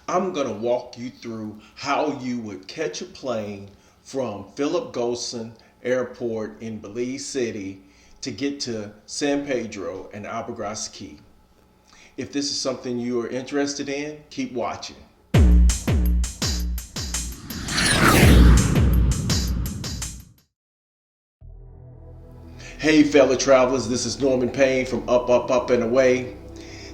I'm going to walk you through how you would catch a plane from Philip Golson Airport in Belize City to get to San Pedro and Albagross Key. If this is something you are interested in, keep watching. Hey fellow travelers, this is Norman Payne from Up, Up, Up and Away.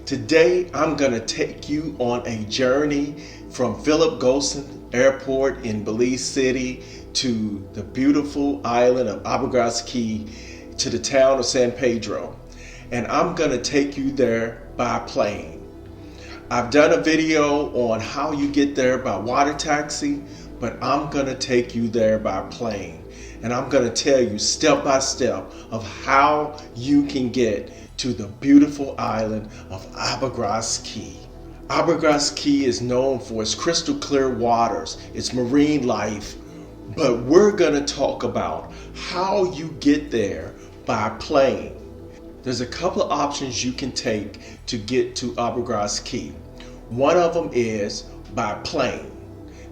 Today I'm going to take you on a journey from Philip Golson Airport in Belize City to the beautiful island of Albagross Key to the town of San Pedro. And I'm going to take you there by plane. I've done a video on how you get there by water taxi, but I'm going to take you there by plane. And I'm going to tell you step by step of how you can get to the beautiful island of Albagross Key. Albagross Key is known for its crystal clear waters, its marine life, but we're going to talk about how you get there by plane. There's a couple of options you can take to get to Albagross Key. One of them is by plane.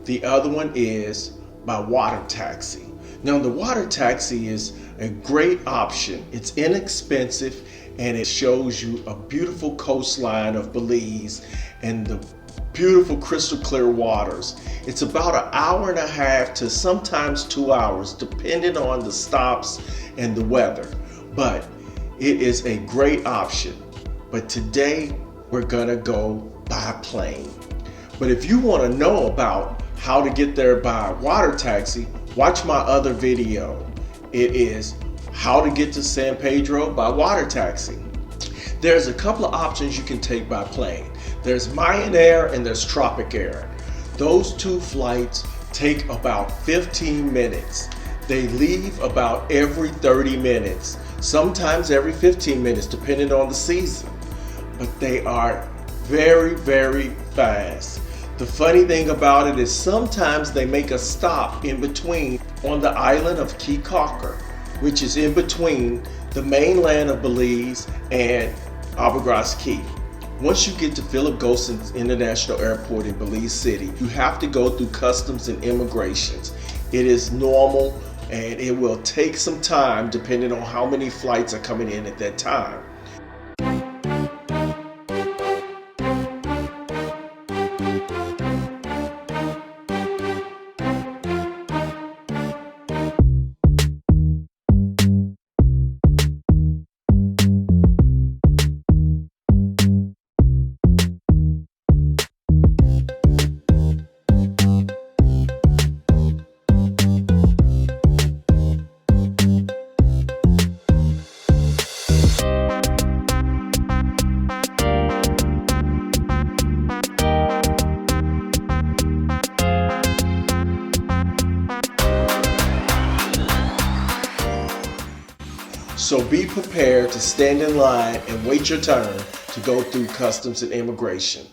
The other one is by water taxi. Now, the water taxi is a great option. It's inexpensive and it shows you a beautiful coastline of Belize and the beautiful crystal clear waters. It's about an hour and a half to sometimes 2 hours, depending on the stops and the weather. But it is a great option. But today we're gonna go by plane. But if you want to know about how to get there by water taxi, watch my other video. It is how to get to San Pedro by water taxi. There's a couple of options you can take by plane. There's Mayan Air and there's Tropic Air. Those two flights take about 15 minutes. They leave about every 30 minutes, sometimes every 15 minutes, depending on the season. But they are very, very fast. The funny thing about it is sometimes they make a stop in between on the island of Key Cocker, which is in between the mainland of Belize and Albagross Key. Once you get to Philip Golson International Airport in Belize City, you have to go through customs and immigrations. It is normal and it will take some time depending on how many flights are coming in at that time. So be prepared to stand in line and wait your turn to go through customs and immigration.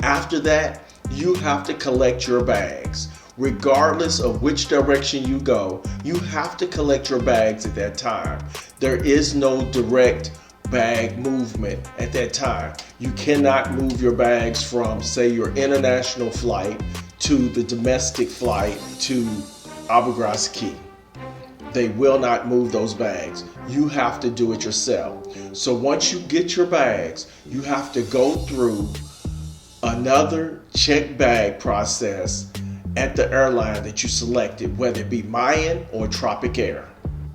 After that, you have to collect your bags. Regardless of which direction you go, you have to collect your bags at that time. There is no direct bag movement at that time. You cannot move your bags from, say, your international flight to the domestic flight to Albagross Key. They will not move those bags. You have to do it yourself. So once you get your bags, you have to go through another check bag process at the airline that you selected, whether it be Mayan or Tropic Air.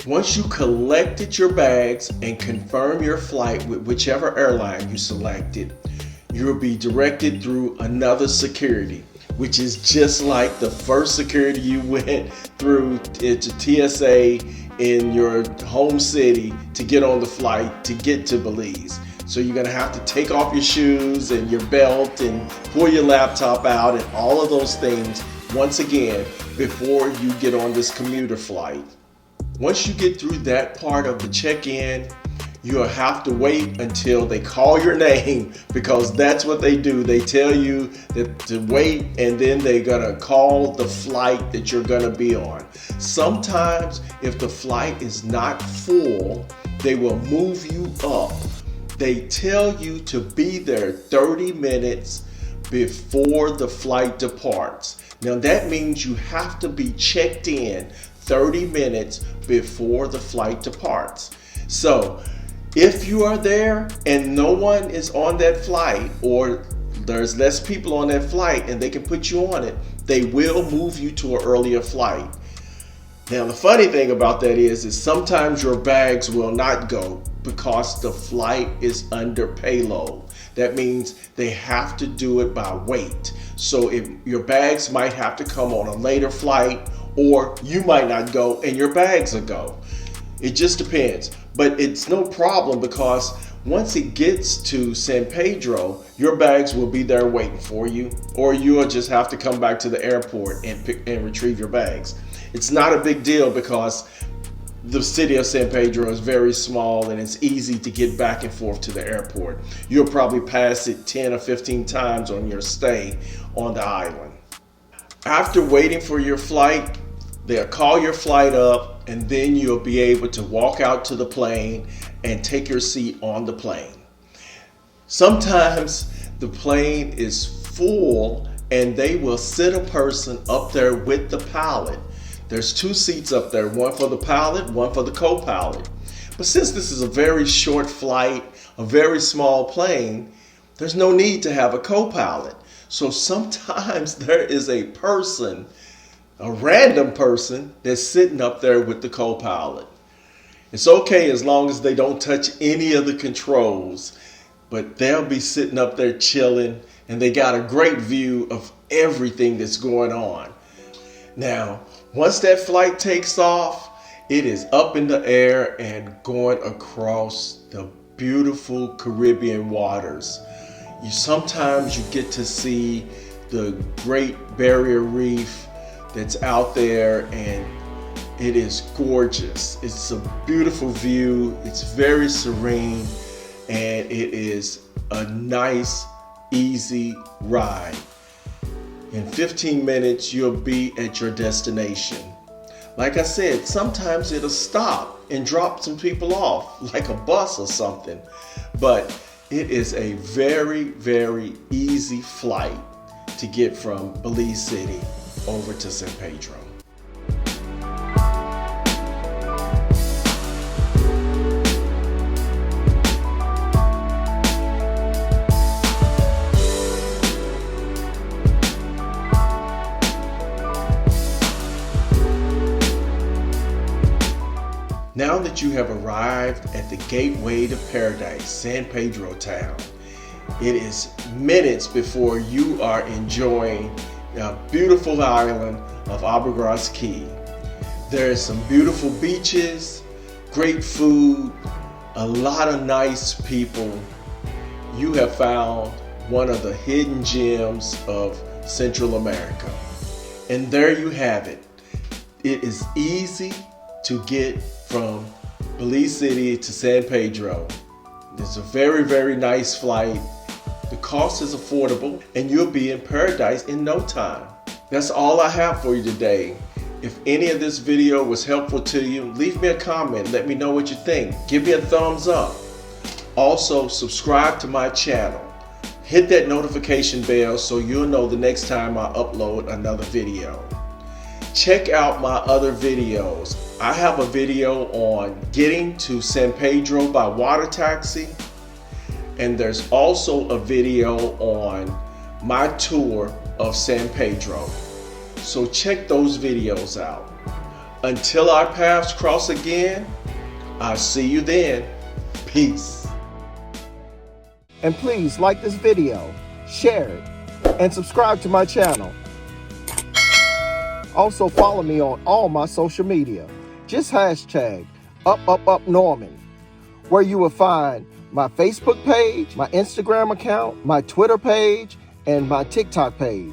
Once you collected your bags and confirm your flight with whichever airline you selected, you'll be directed through another security, which is just like the first security you went through to TSA in your home city to get on the flight to get to Belize. So you're gonna have to take off your shoes and your belt and pull your laptop out and all of those things once again before you get on this commuter flight. Once you get through that part of the check-in, you'll have to wait until they call your name, because that's what they do. They tell you that to wait, and then they're gonna call the flight that you're gonna be on. Sometimes if the flight is not full, they will move you up. They tell you to be there 30 minutes before the flight departs. Now that means you have to be checked in 30 minutes before the flight departs. So if you are there and no one is on that flight, or there's less people on that flight and they can put you on it, they will move you to an earlier flight. Now the funny thing about that is sometimes your bags will not go because the flight is under payload. That means they have to do it by weight. So if your bags might have to come on a later flight, or you might not go and your bags will go. It just depends. But it's no problem, because once it gets to San Pedro, your bags will be there waiting for you, or you'll just have to come back to the airport and retrieve your bags. It's not a big deal because the city of San Pedro is very small and it's easy to get back and forth to the airport. You'll probably pass it 10 or 15 times on your stay on the island. After waiting for your flight, they'll call your flight up, and then you'll be able to walk out to the plane and take your seat on the plane. Sometimes the plane is full and they will sit a person up there with the pilot. There's 2 seats up there, one for the pilot, one for the co-pilot. But since this is a very short flight, a very small plane, there's no need to have a co-pilot. So sometimes there is a person, a random person, that's sitting up there with the co-pilot. It's okay as long as they don't touch any of the controls, but they'll be sitting up there chilling, and they got a great view of everything that's going on. Now, once that flight takes off, it is up in the air and going across the beautiful Caribbean waters. Sometimes you get to see the Great Barrier Reef that's out there, and it is gorgeous. It's a beautiful view. It's very serene, and it is a nice, easy ride. In 15 minutes, you'll be at your destination. Like I said, sometimes it'll stop and drop some people off, like a bus or something. But it is a very, very easy flight to get from Belize City over to San Pedro. Now that you have arrived at the gateway to paradise, San Pedro Town, it is minutes before you are enjoying the beautiful island of Abergras Key. There is some beautiful beaches, great food, a lot of nice people. You have found one of the hidden gems of Central America. And there you have it. It is easy to get from Belize City to San Pedro. It's a very, very nice flight. The cost is affordable, and you'll be in paradise in no time. That's all I have for you today. If any of this video was helpful to you, leave me a comment. Let me know what you think. Give me a thumbs up. Also, subscribe to my channel. Hit that notification bell so you'll know the next time I upload another video. Check out my other videos. I have a video on getting to San Pedro by water taxi, and there's also a video on my tour of San Pedro. So check those videos out. Until our paths cross again, I'll see you then. Peace. And please like this video, share it, and subscribe to my channel. Also follow me on all my social media. Just hashtag #UpUpUpNorman, where you will find my Facebook page, my Instagram account, my Twitter page, and my TikTok page.